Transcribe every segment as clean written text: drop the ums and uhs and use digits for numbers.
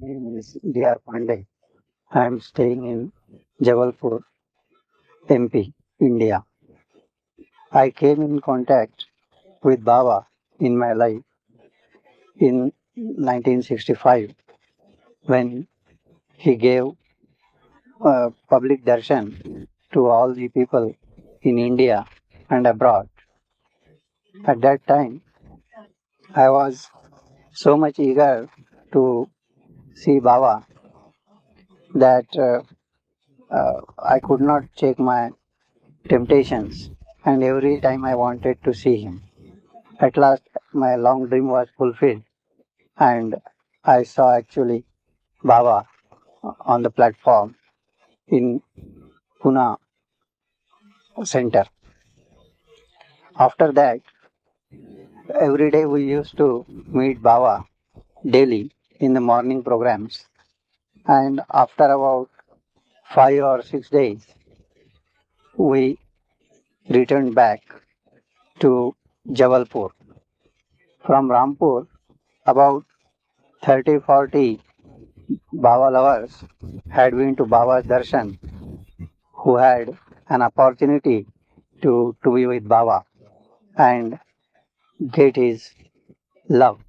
name is Dr. Panday. I am staying in Jabalpur, MP, India. I came in contact with Baba in my life in 1965 when he gave public darshan to all the people in India and abroad. At that time, I was so much eager to see Baba that I could not check my temptations, and every time I wanted to see him. At last, my long dream was fulfilled, and I saw actually Baba on the platform in Pune center. After that, every day we used to meet Baba daily in the morning programs, and after about 5 or 6 days, we returned back to Jabalpur. From Rampur, about 30-40 Baba lovers had been to Baba's darshan who had an opportunity to be with Baba and get his love.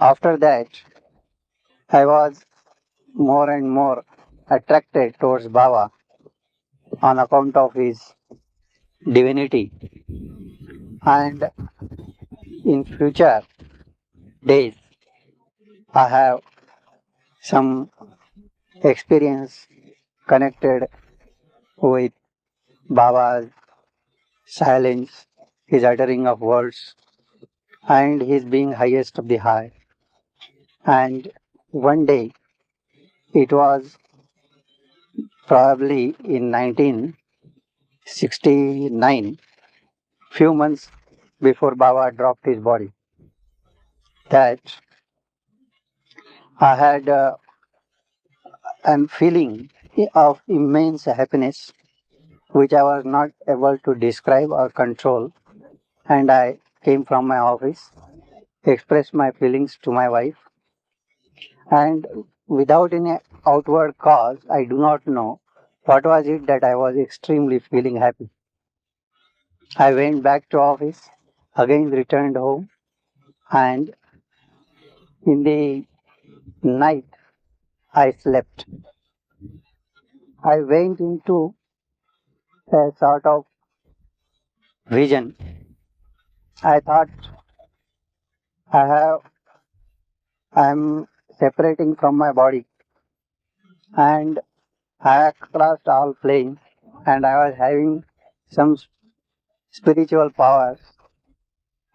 After that, I was more and more attracted towards Baba on account of his divinity. And in future days, I have some experience connected with Baba's silence, his uttering of words, and his being highest of the high. And one day, it was probably in 1969, few months before Baba dropped his body, that I had an feeling of immense happiness which I was not able to describe or control. And I came from my office, expressed my feelings to my wife, and without any outward cause, I do not know what was it that I was extremely feeling happy. I went back to office, again returned home, and in the night I slept. I went into a sort of vision. I thought I am separating from my body, and I had crossed all planes, and I was having some spiritual powers,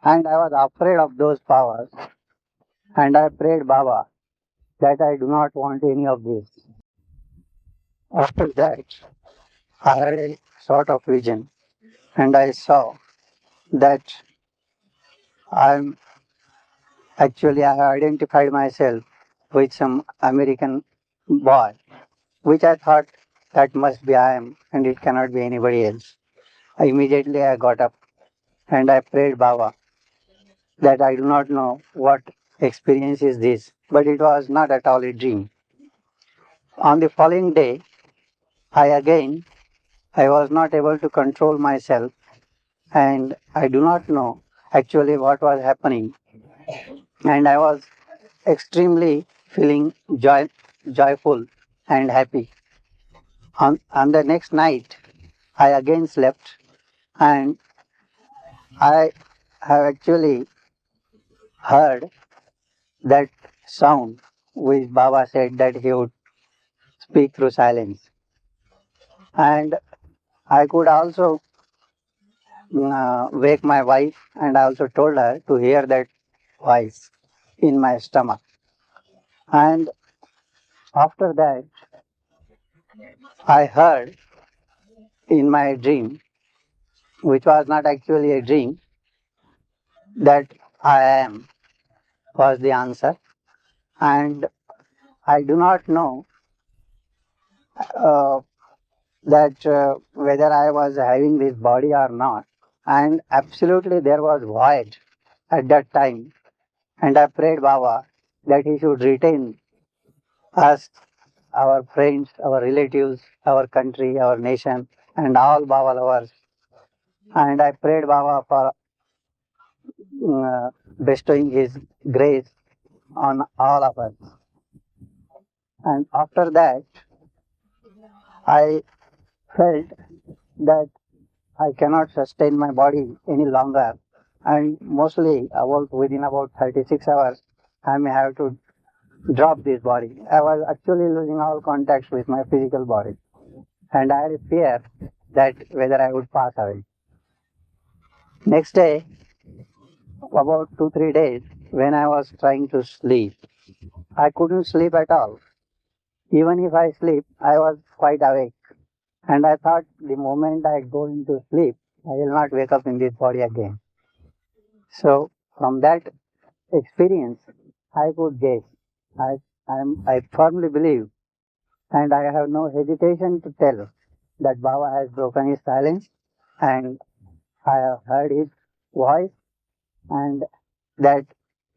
and I was afraid of those powers, and I prayed Baba that I do not want any of this. After that, I had a sort of vision, and I saw that I'm actually I identified myself with some American boy, which I thought that must be I am, and it cannot be anybody else. Immediately I got up and I prayed Baba that I do not know what experience is this, but it was not at all a dream. On the following day, I was not able to control myself, and I do not know actually what was happening, and I was extremely feeling joyful and happy. On the next night, I again slept, and I have actually heard that sound which Baba said that he would speak through silence. And I could also wake my wife, and I also told her to hear that voice in my stomach. And after that, I heard in my dream, which was not actually a dream, that I am was the answer. And I do not know uh, that whether I was having this body or not. And absolutely there was void at that time. And I prayed Baba that he should retain us, our friends, our relatives, our country, our nation, and all Baba lovers. And I prayed Baba for bestowing his grace on all of us. And after that, I felt that I cannot sustain my body any longer, and mostly within about 36 hours, I may have to drop this body. I was actually losing all contacts with my physical body, and I had a fear that whether I would pass away. Next day, about 2 3 days, when I was trying to sleep, I couldn't sleep at all. Even if I sleep, I was quite awake, and I thought the moment I go into sleep, I will not wake up in this body again. So from that experience, I could guess. I firmly believe, and I have no hesitation to tell that Baba has broken his silence, and I have heard his voice, and that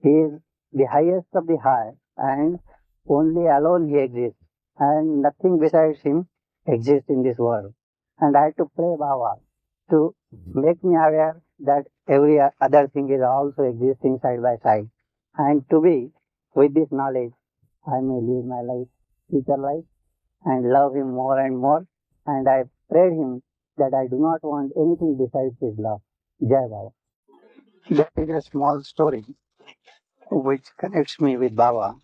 he is the highest of the high, and only alone he exists, and nothing besides him exists in this world. And I had to pray Baba to make me aware that every other thing is also existing side by side, and to be with this knowledge, I may live my life, future life, and love him more and more. And I prayed him that I do not want anything besides his love. Jai Baba. That is a small story which connects me with Baba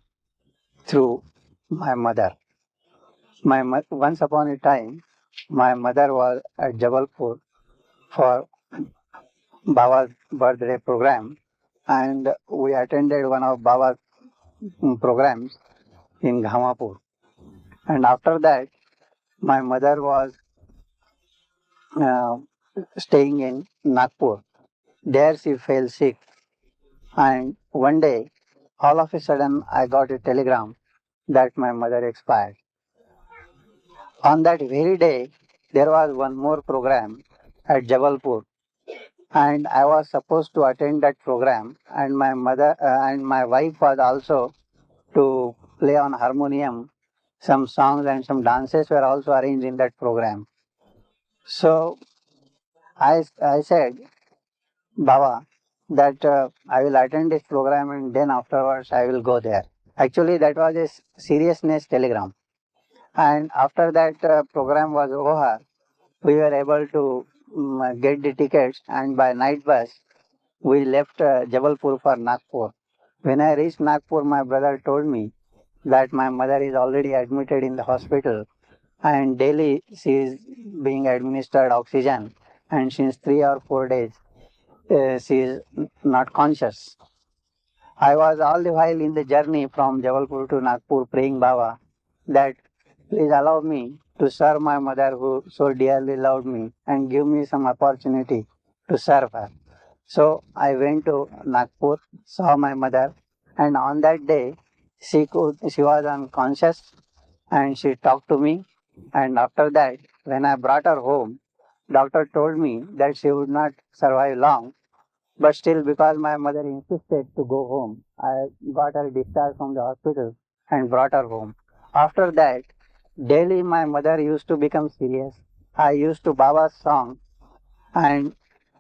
through my mother. Once upon a time, my mother was at Jabalpur for Baba's birthday program, and we attended one of Baba's programs in Ghamapur. And after that, my mother was uh, staying in Nagpur. There she fell sick, and one day, all of a sudden, I got a telegram that my mother expired. On that very day, there was one more program at Jabalpur, and I was supposed to attend that program. And my mother and my wife was also to play on harmonium. Some songs and some dances were also arranged in that program. So I said, Baba, that I will attend this program and then afterwards I will go there. Actually, that was a seriousness telegram. And after that program was over, we were able to get the tickets, and by night bus we left Jabalpur for Nagpur. When I reached Nagpur, my brother told me that my mother is already admitted in the hospital, and daily she is being administered oxygen, and since 3 or 4 days she is not conscious. I was all the while in the journey from Jabalpur to Nagpur praying Baba that please allow me to serve my mother who so dearly loved me and give me some opportunity to serve her. So I went to Nagpur, saw my mother, and on that day she was unconscious, and she talked to me. And after that, when I brought her home, doctor told me that she would not survive long, but still, because my mother insisted to go home, I got her discharged from the hospital and brought her home. After that, daily my mother used to become serious. I used to Baba's song and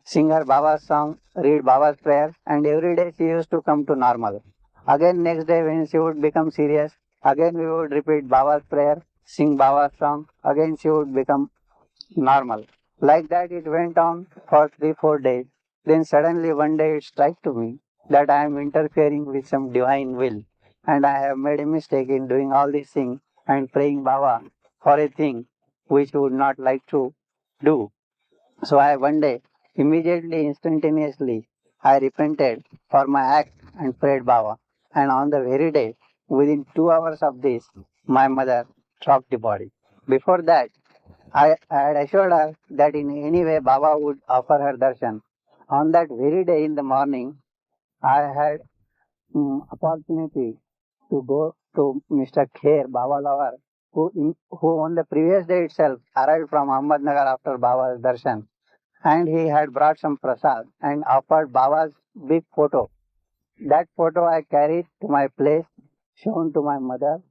sing her Baba's song, read Baba's prayer, and every day she used to come to normal. Again, next day when she would become serious, again we would repeat Baba's prayer, sing Baba's song, again she would become normal. Like that, it went on for 3 4 days. Then suddenly one day it struck to me that I am interfering with some divine will, and I have made a mistake in doing all these things and praying Baba for a thing which would not like to do. So I one day, immediately, instantaneously, I repented for my act and prayed Baba. And on the very day, within 2 hours of this, my mother dropped the body. Before that, I had assured her that in any way Baba would offer her darshan. On that very day in the morning, I had opportunity to go to Mr. Kher, Baba Lover, who on the previous day itself arrived from Ahmednagar after Baba's darshan, and he had brought some prasad and offered Baba's big photo. That photo I carried to my place shown to my mother